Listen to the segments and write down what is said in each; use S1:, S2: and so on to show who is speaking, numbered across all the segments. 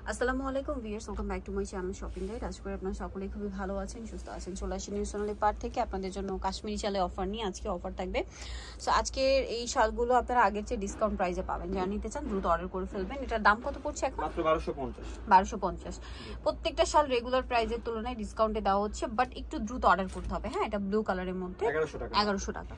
S1: আসসালামু আলাইকুম viewers, welcome back to my channel shopping guide. আশা করি আপনারা সকলেই খুবই ভালো আছেন, সুস্থ আছেন। চলে আসি নিউ সোনালী পার্ট থেকে আপনাদের জন্য কাশ্মীরি শালে অফার নিয়ে। আজকে অফার থাকবে। সো আজকে এই শালগুলো আপনারা আগের চেয়ে ডিসকাউন্ট প্রাইসে পাবেন। যারা নিতে চান দ্রুত অর্ডার করে ফেলবেন। এটার দাম কত পড়ছে এখন?
S2: মাত্র 1250।
S1: প্রত্যেকটা শাল রেগুলার প্রাইসের তুলনায় ডিসকাউন্টে দেওয়া হচ্ছে, বাট একটু দ্রুত অর্ডার করতে হবে। হ্যাঁ, এটা ব্লু কালারের মধ্যে 1100 টাকা।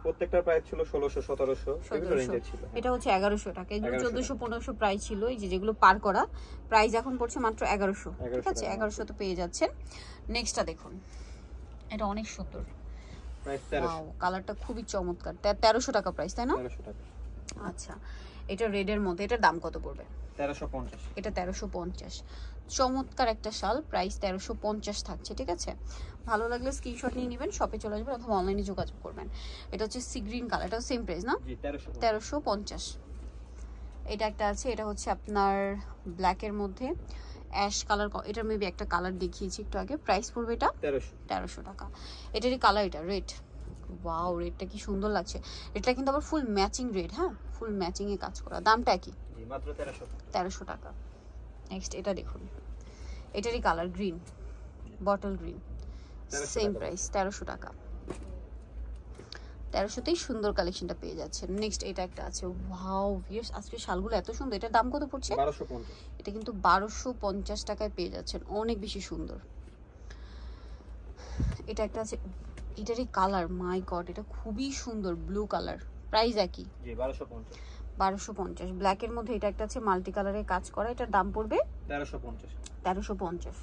S2: প্রত্যেকটার প্রাইস ছিল 1600 1700 এগুলো রেঞ্জে ছিল।
S1: এটা হচ্ছে 1100 টাকা। এগুলো 1400 1500 প্রাইস ছিল। এই যেগুলো পার করা প্রাইস এখন পড়ছে মাত্র 1100। ঠিক আছে, 1100 তো পেয়ে যাচ্ছেন। নেক্সটটা দেখুন, এটা অনেক সুন্দর,
S2: প্রাইস 1300।
S1: কালারটা খুবই চমৎকার। 1300 টাকা প্রাইস, তাই না?
S2: 1300 টাকা।
S1: আচ্ছা, এটা রেডের মধ্যে, এটার দাম কত পড়বে?
S2: 1350।
S1: এটা 1350। চমৎকার একটা শাল, প্রাইস 1350 থাকছে। ঠিক আছে, ভালো লাগলে স্ক্রিনশট নিয়ে নেবেন, শপে চলে আসবেন অথবা অনলাইনে যোগাযোগ করবেন। এটা হচ্ছে সি গ্রিন কালার, এটা সেম প্রাইস না?
S2: জি
S1: 1350। এটা একটা আছে, এটা হচ্ছে আপনার ব্ল্যাকের মধ্যে অ্যাশ কালার। এটার মেবি একটা কালার দেখিয়েছি একটু আগে। প্রাইস পড়বে এটা 1300 টাকা। এটারই কালার, এটা রেড। ওয়াও, রেডটা কি সুন্দর লাগছে। এটা কিন্তু আবার ফুল ম্যাচিং রেড। হ্যাঁ, ফুল ম্যাচিং এ কাজ করা। দামটা কি?
S2: জি মাত্র
S1: 1300 টাকা। নেক্সট এটা দেখুন, এটারই colour green, bottle green, same price 1300 টাকা। 1300তেই সুন্দর কালেকশনটা পেয়ে যাচ্ছেন। নেক্সট এটা একটা আছে। ওয়াও ভিউয়ার্স, আজকে শালগুলো এত সুন্দর। এটার দাম কত পড়ছে?
S2: 1250।
S1: এটা কিন্তু 1250 টাকায় পেয়ে যাচ্ছেন, অনেক বেশি সুন্দর। এটা একটা আছে, এটারই কালার, মাই গড, এটা খুবই সুন্দর, ব্লু কালার। প্রাইস একই,
S2: জি 1250।
S1: 1250। ব্ল্যাকের মধ্যে এটা একটা আছে মাল্টি কালারে কাজ করা। এটার দাম পড়বে
S2: 1350।
S1: 1350।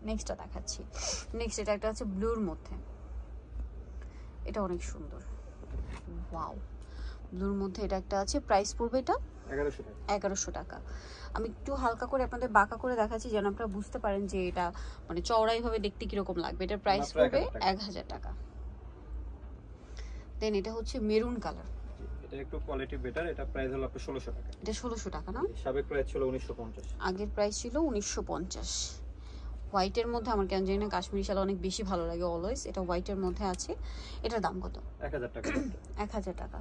S1: নেক্সটটা দেখাচ্ছি। নেক্সট এটা একটা আছে ব্লুর মধ্যে, এটা অনেক সুন্দর। ওয়াও, ব্লুর মধ্যে এটা একটা আছে। প্রাইস পড়বে এটা 1100 টাকা। আমি একটু হালকা করে আপনাদের বাঁকা করে দেখাচ্ছি যেন আপনারা বুঝতে পারেন যে এটা মানে চওড়াই ভাবে দেখতে কিরকম লাগবে। এটার প্রাইস পড়বে 1000 টাকা। দেন এটা হচ্ছে মেরুন কালার,
S2: এটা একটু কোয়ালিটি বেটার। এটা প্রাইস হলো আপনার 1600 টাকা।
S1: এটা 1600 টাকা না?
S2: সাবেক প্রাইস ছিল 1950।
S1: আগের প্রাইস ছিল 1950। হোয়াইটের মধ্যে আমার কেন জানি না কাশ্মীরি শাল অনেক বেশি ভালো লাগে অলওয়েজ। এটা হোয়াইটের মধ্যে আছে। এটার দাম কত?
S2: 1000 টাকা।
S1: 1000 টাকা।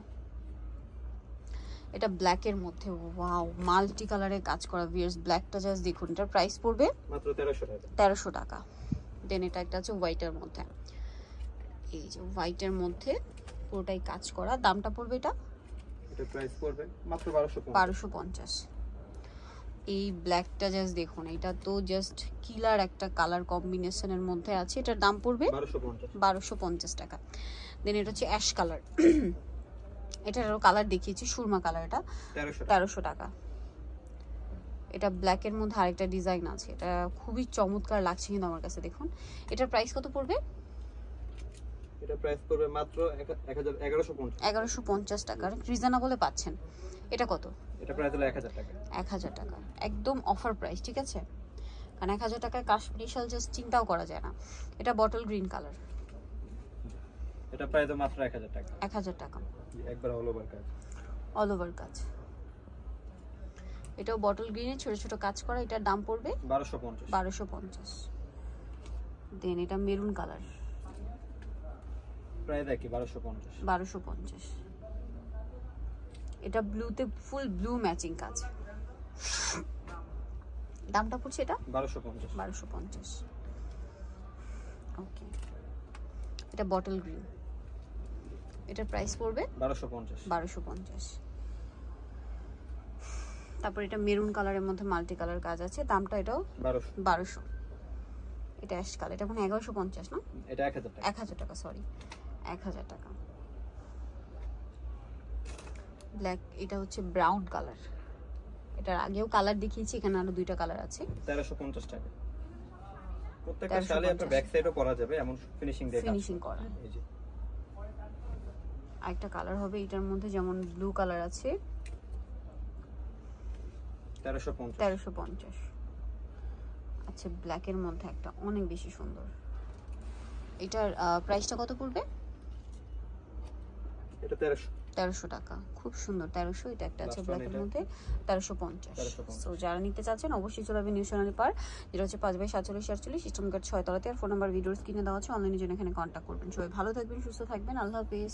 S1: এটা ব্ল্যাকের মধ্যে, ওয়াও, মাল্টি কালারে কাজ করা। ভিউয়ার্স, ব্ল্যাকটা জাস্ট দেখুন। এটার প্রাইস পড়বে
S2: মাত্র 1300 টাকা।
S1: 1300 টাকা। দেন এটা একটা আছে হোয়াইটের মধ্যে, এই যে হোয়াইটের মধ্যে পুরোটাই কাজ করা। দামটা পড়বে এটা?
S2: এটা প্রাইস পড়বে মাত্র
S1: 1250। এই ব্ল্যাকটা জাস্ট দেখুন, এটা তো জাস্ট কিলার একটা কালার কম্বিনেশনের মধ্যে আছে। এটার দাম পড়বে 1250 টাকা। দেন এটা হচ্ছে অ্যাশ কালার, এটারও কালার দেখিয়েছি, সুরমা কালার। এটা 1300 টাকা। এটা ব্ল্যাকের মধ্যে আরেকটা ডিজাইন আছে, এটা খুবই চমৎকার লাগছে কিন্তু আমার কাছে। দেখুন, এটার প্রাইস কত পড়বে?
S2: এটা প্রাইস পড়বে মাত্র
S1: 1150 টাকা। রিজনেবলে পাচ্ছেন। এটা কত?
S2: এটা প্রাইস হলো 1000 টাকা।
S1: 1000 টাকা, একদম অফার প্রাইস। ঠিক আছে, কারণ 1000 টাকায় কাশ্মীরি শাল জাস্ট চিন্তাও করা যায় না। এটা বটল গ্রিন কালার,
S2: এটা প্রাইস মাত্র 1000 টাকা।
S1: 1000 টাকা,
S2: একবার অল ওভার কাজ।
S1: অল ওভার কাজ। এটাও বটল গ্রিনে ছোট ছোট কাজ করা। এটার দাম পড়বে 1250। দেন এটা মেরুন কালার,
S2: প্রাইস একই
S1: 1250। এটা ব্লুতে ফুল ব্লু ম্যাচিং কাজ। দামটা পড়ছে এটা 1250। ওকে, এটা বটল গ্রিন, এটার প্রাইস পড়বে 1250। তারপর এটা মেরুন কালারের মধ্যে মাল্টি কালার কাজ আছে। দামটা এটাও 1200। এটা অ্যাশ কালার, এটা মানে 1150 না?
S2: এটা 1000 টাকা।
S1: 1000 টাকা, সরি, 1000 টাকা। ব্ল্যাক, এটা হচ্ছে ব্রাউন কালার। এটার আগেও কালার দেখিয়েছি, এখানে আরো দুইটা কালার আছে।
S2: 1350 টাকা। প্রত্যেকটা শালে আপনার ব্যাক সাইডও করা যাবে, এমন ফিনিশিং দেখাচ্ছে।
S1: ফিনিশিং করা।
S2: এই যে
S1: আরেকটা কালার হবে এটার মধ্যে, যেমন ব্লু কালার আছে। 1350। আচ্ছা, ব্ল্যাকের মধ্যে একটা অনেক বেশি সুন্দর। এটার প্রাইসটা কত পড়বে?
S2: এটা
S1: 1300 টাকা, খুব সুন্দর। 1300। এটা একটা আছে ব্ল্যাকের মধ্যে, 1350। সো যারা নিতে চাচ্ছেন অবশ্যই চলে আসবেন নিউ সোনালী পার্ক, যেটা হচ্ছে 5/47 ইস্টার্ন গেট 6 তলাতে। আর ফোন নাম্বার ভিডিওর স্ক্রিনে দেওয়া আছে, অনলাইনে জন্য এখানে কন্ট্যাক্ট করবেন। সবাই ভালো থাকবেন, সুস্থ থাকবেন, আল্লাহ হাফেজ।